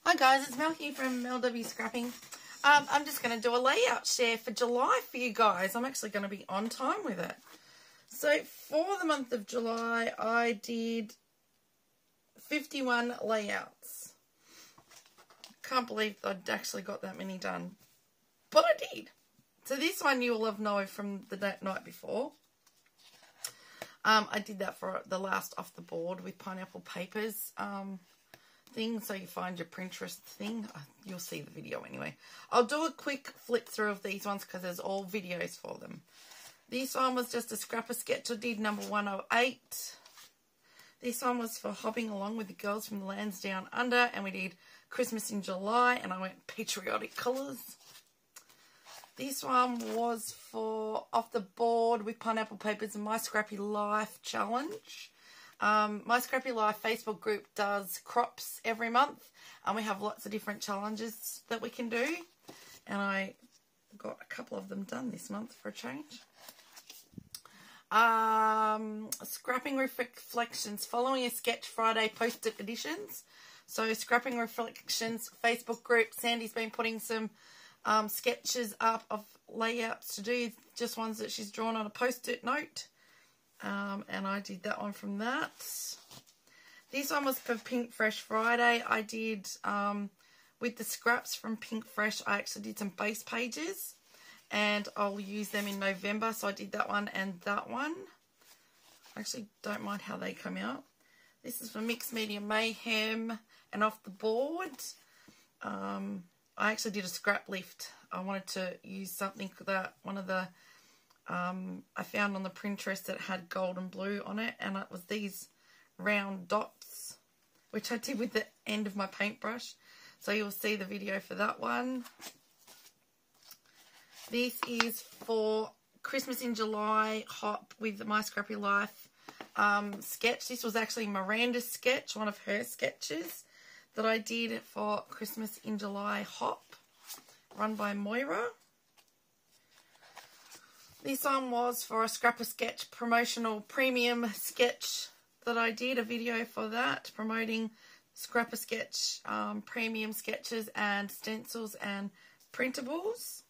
Hi guys, it's Mel here from Mel W Scrapping. I'm just going to do a layout share for July for you guys. I'm actually going to be on time with it. So for the month of July, I did 51 layouts. Can't believe I'd actually got that many done, but I did. So this one you will have known from the night before. I did that for the last off the board with pineapple papers thing. So you find your Pinterest thing. You'll see the video anyway. I'll do a quick flip through of these ones because there's all videos for them. This one was just a scrapper sketch I did, number 108. This one was for hopping along with the girls from the lands down under, and we did Christmas in July, and I went patriotic colours. This one was for off the board with pineapple papers and Myscrappylife challenge. Myscrappylife Facebook group does crops every month, and we have lots of different challenges that we can do, and I got a couple of them done this month for a change. Scrapping Reflections following a Sketch Friday post-it editions. So Scrapping Reflections Facebook group, Sandy's been putting some sketches up of layouts to do, just ones that she's drawn on a post-it note. And I did that one from that. This one was for Pink Fresh Friday. I did, with the scraps from Pink Fresh, I actually did some base pages, and I'll use them in November. So I did that one and that one. I actually don't mind how they come out. This is for Mixed Media Mayhem and off the board. I actually did a scrap lift. I wanted to use something that one of the I found on the Pinterest that had gold and blue on it, and it was these round dots, which I did with the end of my paintbrush. So you'll see the video for that one. This is for Christmas in July hop with my Myscrappylife sketch. This was actually Miranda's sketch, one of her sketches that I did for Christmas in July hop, run by Moira. This one was for a Scrapper Sketch promotional premium sketch that I did, a video for that, promoting Scrapper Sketch premium sketches and stencils and printables.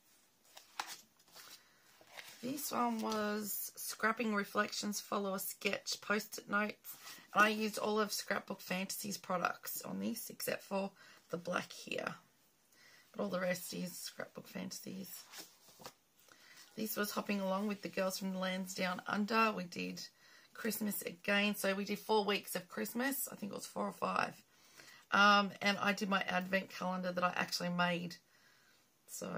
This one was Scrapping Reflections follow a sketch post-it notes. And I used all of Scrapbook Fantasies products on this, except for the black here. But all the rest is Scrapbook Fantasies. This was hopping along with the girls from the lands down under. We did Christmas again. So we did 4 weeks of Christmas. I think it was 4 or 5. And I did my advent calendar that I actually made. So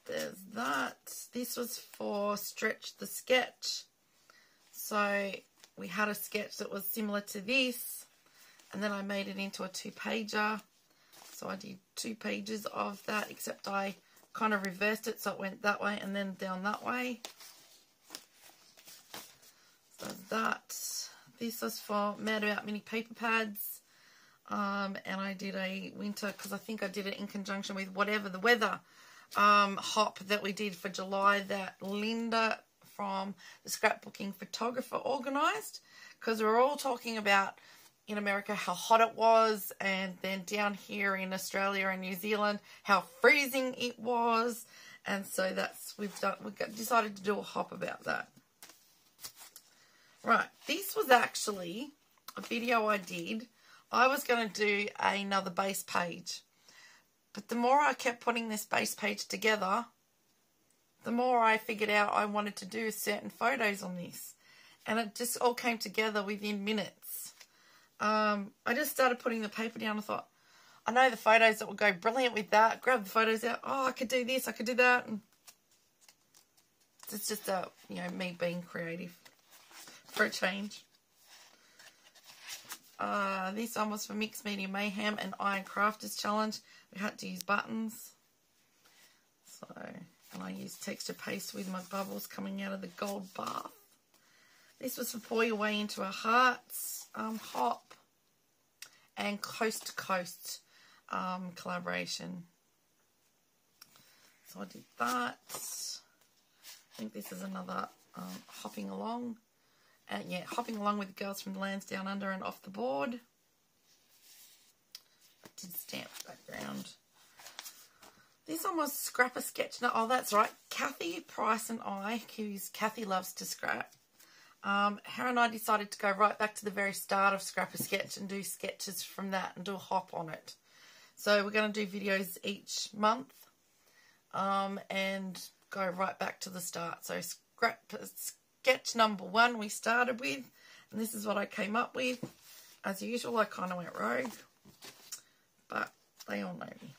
there's that. This was for Stretch the Sketch. So we had a sketch that was similar to this, and then I made it into a 2-pager. So I did 2 pages of that, except I kind of reversed it so it went that way and then down that way. So that. This was for Mad About Mini Paper Pads. And I did a winter, because I think I did it in conjunction with whatever the weather hop that we did for July that Linda from the Scrapbooking Photographer organised, because we're all talking about in America how hot it was, and then down here in Australia and New Zealand how freezing it was, and so that's we decided to do a hop about that. Right, this was actually a video I did. I was going to do another base page, but the more I kept putting this base page together, the more I figured out I wanted to do certain photos on this. And it just all came together within minutes. I just started putting the paper down and thought, I know the photos that would go brilliant with that. Grab the photos out. Oh, I could do this, I could do that. And it's just, me being creative for a change. This one was for Mixed Media Mayhem and Iron Crafters Challenge. We had to use buttons. So, and I used texture paste with my bubbles coming out of the gold bath. This was for Pour Your Way Into Our Hearts, hop, and Coast to Coast collaboration. So I did that. I think this is another hopping along. Hopping along with the girls from the lands down under and off the board. did stamp background. This one was Scrap a Sketch. No, oh, that's right. Kathy Price and I, who's Kathy loves to scrap. Her and I decided to go right back to the very start of Scrap a Sketch and do sketches from that and do a hop on it. So we're going to do videos each month and go right back to the start. So Scrap Sketch number 1 we started with, and this is what I came up with. As usual, I kind of went rogue, but they all know me.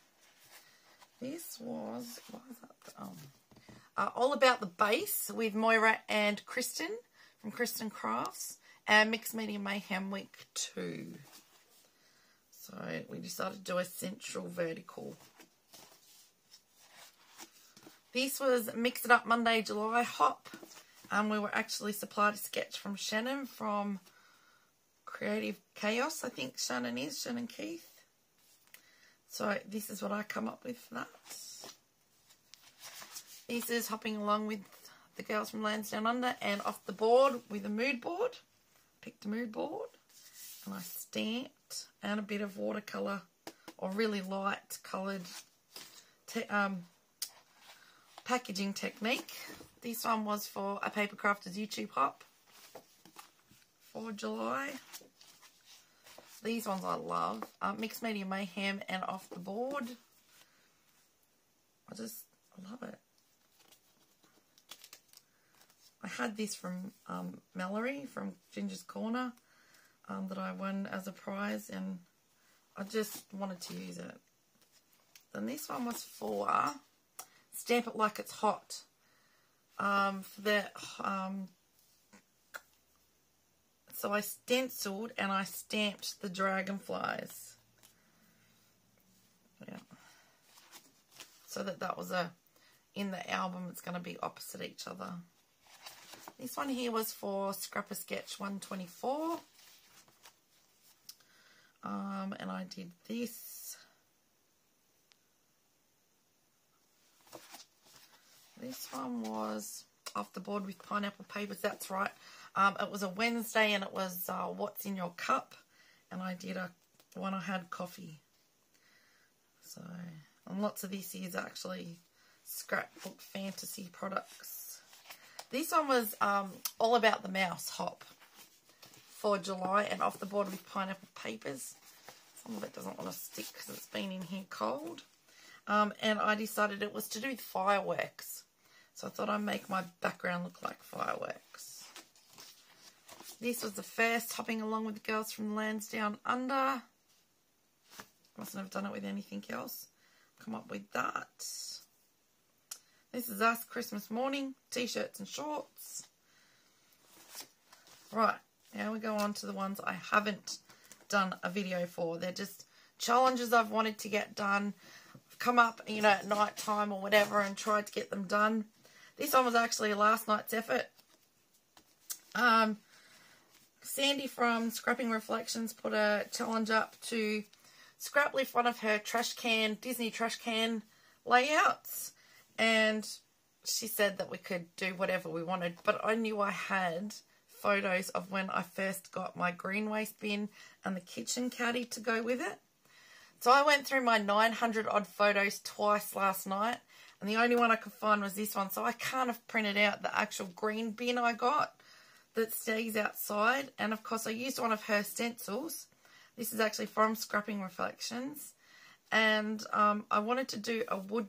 This was, what was that? All About the Base with Moira and Kristen from Kristen Crafts, and Mixed Media Mayhem week 2. So we decided to do a central vertical. This was Mix It Up Monday, July hop. We were actually supplied a sketch from Shannon from Creative Chaos, I think Shannon Keith. So this is what I come up with for that. This is hopping along with the girls from Lands Down Under and off the board with a mood board. Picked a mood board and I stamped and a bit of watercolour or really light coloured packaging technique. This one was for a Paper Crafters YouTube hop for July. These ones I love. Mixed Media Mayhem and Off the Board. I love it. I had this from Mallory from Ginger's Corner that I won as a prize, and I just wanted to use it. Then this one was for Stamp It Like It's Hot. For the so I stenciled and I stamped the dragonflies. Yeah. So that was in the album, it's going to be opposite each other. This one here was for Scrap a Sketch 124. And I did this. This one was Off the Board with Pineapple Papers, that's right. It was a Wednesday and it was What's in Your Cup, and I did one I had coffee. So, and lots of this is actually Scrapbook Fantasy products. This one was All About the Mouse hop for July and Off the Board with Pineapple Papers. Some of it doesn't want to stick because it's been in here cold. And I decided it was to do with fireworks. So I thought I'd make my background look like fireworks. This was the first hopping along with the girls from Lands Down Under. Mustn't have done it with anything else. Come up with that. This is us Christmas morning, t-shirts and shorts. Right, now we go on to the ones I haven't done a video for. They're just challenges I've wanted to get done. I've come up, you know, at night time or whatever and tried to get them done. This one was actually last night's effort. Sandy from Scrapping Reflections put a challenge up to scrap lift one of her trash can, Disney trash can layouts. And she said that we could do whatever we wanted. But I knew I had photos of when I first got my green waste bin and the kitchen caddy to go with it. So I went through my 900 odd photos twice last night. And the only one I could find was this one. So I kind of printed out the actual green bin I got that stays outside. And of course I used one of her stencils. This is actually from Scrapping Reflections. And I wanted to do a wood,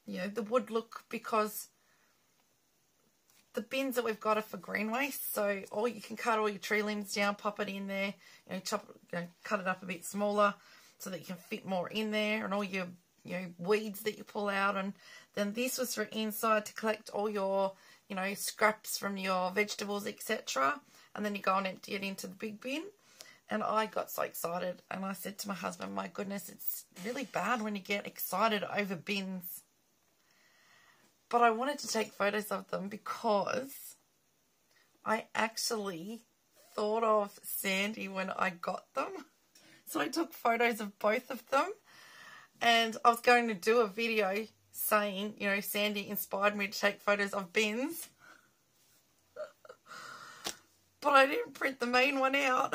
you know, the wood look, because the bins that we've got are for green waste. So you can cut all your tree limbs down, pop it in there, you know, cut it up a bit smaller so that you can fit more in there, and all your, you know, weeds that you pull out. And then this was for inside to collect all your, you know, scraps from your vegetables, etc. And then you go and empty it into the big bin. And I got so excited, and I said to my husband, my goodness, it's really bad when you get excited over bins. But I wanted to take photos of them because I actually thought of Sandy when I got them. So I took photos of both of them, and I was going to do a video saying, you know, Sandy inspired me to take photos of bins. But I didn't print the main one out.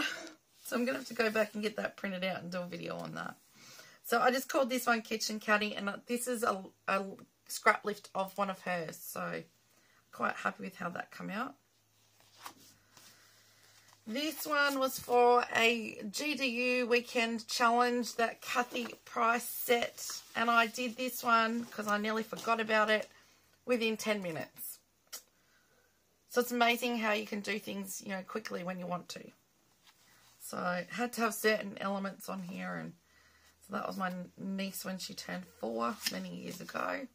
So I'm going to have to go back and get that printed out and do a video on that. So I just called this one Kitchen Caddy, and this is a scrap lift of one of hers. So quite happy with how that came out. This one was for a GDU weekend challenge that Kathy Price set, and I did this one because I nearly forgot about it within 10 minutes. So it's amazing how you can do things, you know, quickly when you want to. So I had to have certain elements on here, and so that was my niece when she turned 4 many years ago.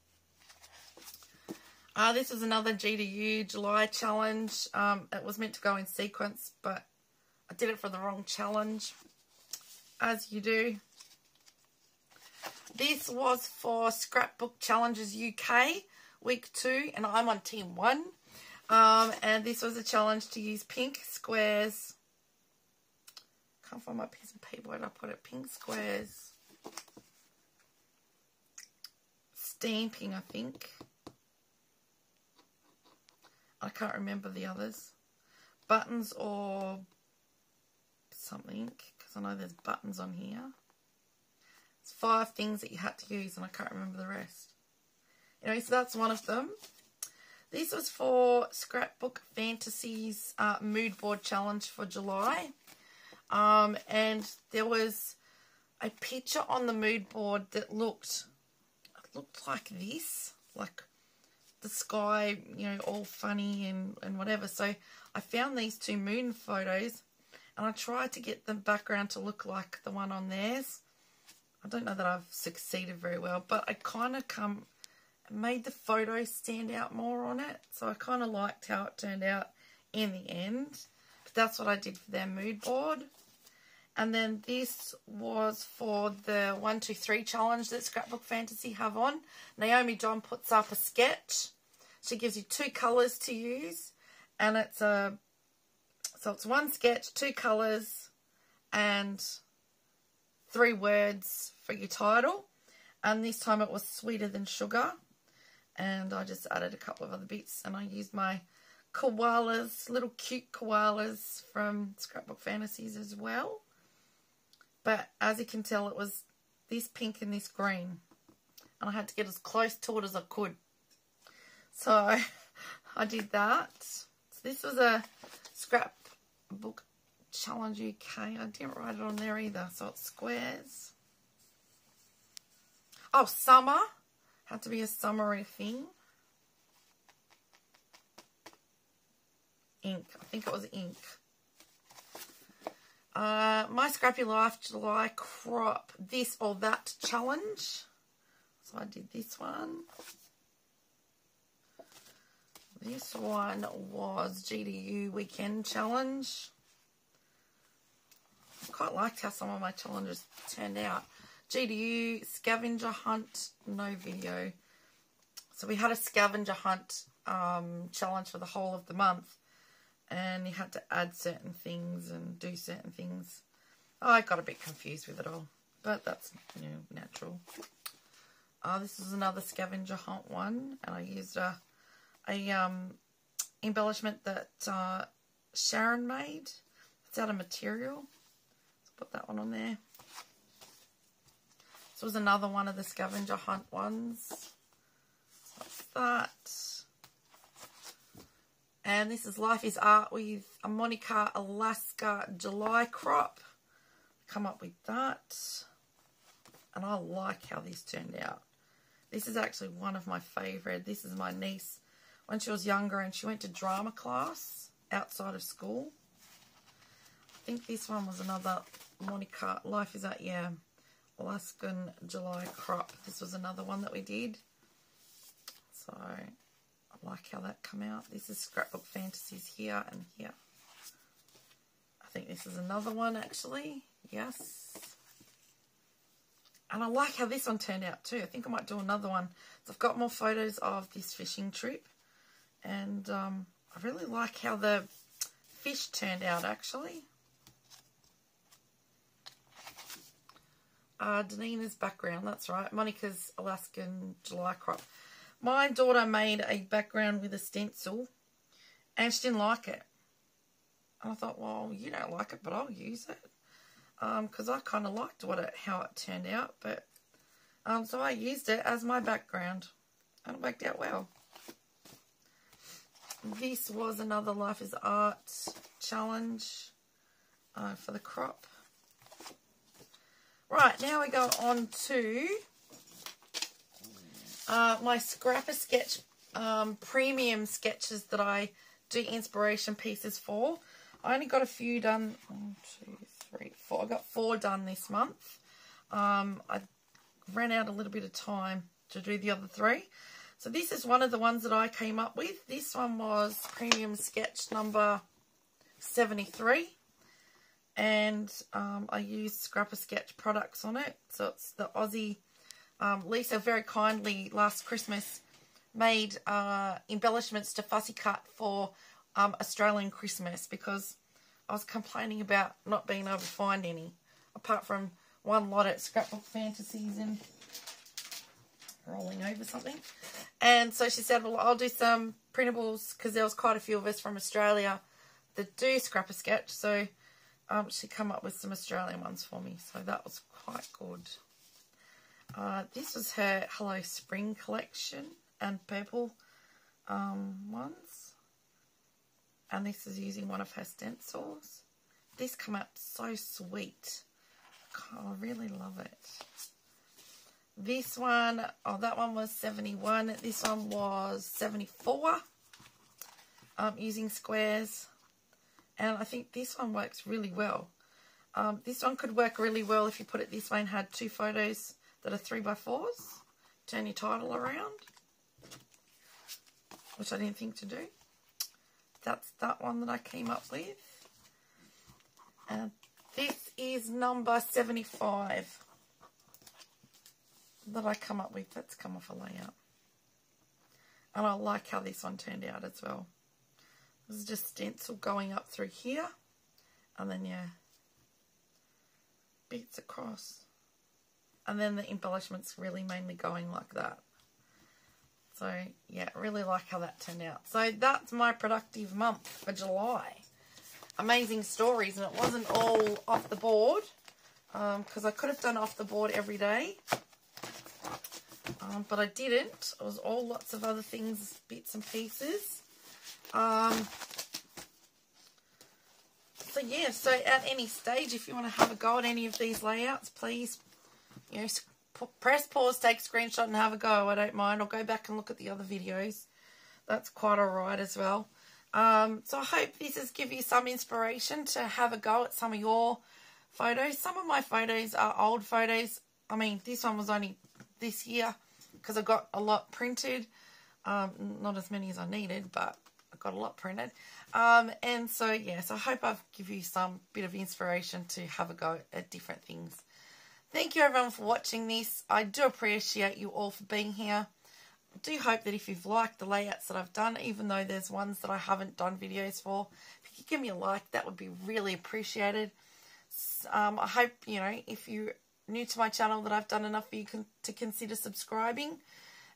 This is another GDU July challenge. It was meant to go in sequence, but I did it for the wrong challenge, as you do. This was for Scrapbook Challenges UK, week 2, and I'm on team 1. And this was a challenge to use pink squares. Can't find my piece of paper where I put it. Pink squares. Stamping, I think. I can't remember the others. Buttons or something, because I know there's buttons on here. It's 5 things that you had to use, and I can't remember the rest. Anyway, so that's one of them. This was for Scrapbook Fantasies mood board challenge for July. And there was a picture on the mood board that looked like this, like the sky, you know, all funny and whatever. So I found these 2 moon photos, and I tried to get the background to look like the one on theirs. I don't know that I've succeeded very well, but I kind of made the photo stand out more on it. So I kind of liked how it turned out in the end. But that's what I did for their mood board. And then this was for the 1, 2, 3 challenge that Scrapbook Fantasy have on. Naomi John puts up a sketch. She gives you 2 colours to use. And it's so it's 1 sketch, 2 colours, and 3 words for your title. And this time it was sweeter than sugar. And I just added a couple of other bits. And I used my koalas, little cute koalas from Scrapbook Fantasies as well. But as you can tell, it was this pink and this green. And I had to get as close to it as I could. So I did that. So this was a Scrapbook Challenge UK. I didn't write it on there either. So it's squares. Oh, summer. Had to be a summery thing. Ink. I think it was ink. Myscrappylife July crop this or that challenge. So I did this one. This one was GDU weekend challenge. I quite liked how some of my challenges turned out. GDU scavenger hunt, no video. So we had a scavenger hunt challenge for the whole of the month. And you had to add certain things and do certain things. Oh, I got a bit confused with it all. But that's, you know, natural. This is another scavenger hunt one. And I used a embellishment that Sharon made. It's out of material. Let's put that one on there. This was another one of the scavenger hunt ones. So that's that. And this is Life is Art with a Monica Alaska July crop. Come up with that. And I like how this turned out. This is actually one of my favourite. This is my niece when she was younger and she went to drama class outside of school. I think this one was another Monica Life is Art, yeah. Alaskan July crop. This was another one that we did. So I like how that came out. This is Scrapbook Fantasies here and here. I think this is another one actually. Yes. And I like how this one turned out too. I think I might do another one. So I've got more photos of this fishing trip. And I really like how the fish turned out actually. Danina's background, that's right. Monica's Alaskan July crop. My daughter made a background with a stencil and she didn't like it. And I thought, well, you don't like it, but I'll use it. because I kind of liked how it turned out. But so I used it as my background, and it worked out well. This was another Life is Art challenge for the crop. Right, now we go on to my Scrapper Sketch premium sketches that I do inspiration pieces for. I only got a few done. 1, 2, 3, 4. I got 4 done this month. I ran out a little bit of time to do the other 3. So this is one of the ones that I came up with. This one was premium sketch number 73. And I used Scrapper Sketch products on it. So it's the Aussie. Lisa very kindly last Christmas made embellishments to Fussy Cut for Australian Christmas, because I was complaining about not being able to find any, apart from one lot at Scrapbook Fantasies and rolling over something. And so she said, well, I'll do some printables, because there was quite a few of us from Australia that do Scrapper Sketch. So she come up with some Australian ones for me. So that was quite good. This was her Hello Spring collection and purple ones. And this is using one of her stencils. This come out so sweet. I really love it. This one, oh, that one was 71. This one was 74. Using squares. And I think this one works really well. This one could work really well if you put it this way and had 2 photos that are 3x4s. Turn your title around, which I didn't think to do. That's that one that I came up with. And this is number 75 that I come up with. That's come off a layout. And I like how this one turned out as well. This is just stencil going up through here. And then, yeah, bits across. And then the embellishments really mainly going like that. So, yeah, really like how that turned out. So, that's my productive month for July. Amazing stories, and it wasn't all off the board, because I could have done off the board every day. But I didn't. It was all lots of other things, bits and pieces. So, yeah, so at any stage, if you want to have a go at any of these layouts, please, you know, press pause, take a screenshot and have a go. I don't mind. I'll go back and look at the other videos. That's quite alright as well. So I hope this has given you some inspiration to have a go at some of your photos. Some of my photos are old photos. I mean, this one was only this year because I got a lot printed. Not as many as I needed, but I got a lot printed. And so, yeah, so I hope I've given you some bit of inspiration to have a go at different things. Thank you, everyone, for watching this. I do appreciate you all for being here. I do hope that if you've liked the layouts that I've done, even though there's ones that I haven't done videos for, if you could give me a like, that would be really appreciated. I hope, you know, if you're new to my channel, that I've done enough for you to consider subscribing.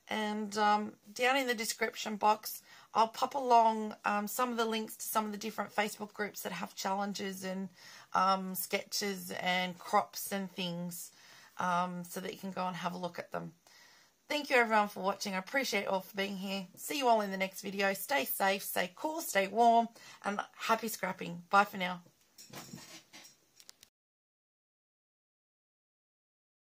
And down in the description box, I'll pop along some of the links to some of the different Facebook groups that have challenges and sketches and crops and things, so that you can go and have a look at them. Thank you, everyone, for watching. I appreciate you all for being here. See you all in the next video. Stay safe, stay cool, stay warm, and happy scrapping. Bye for now.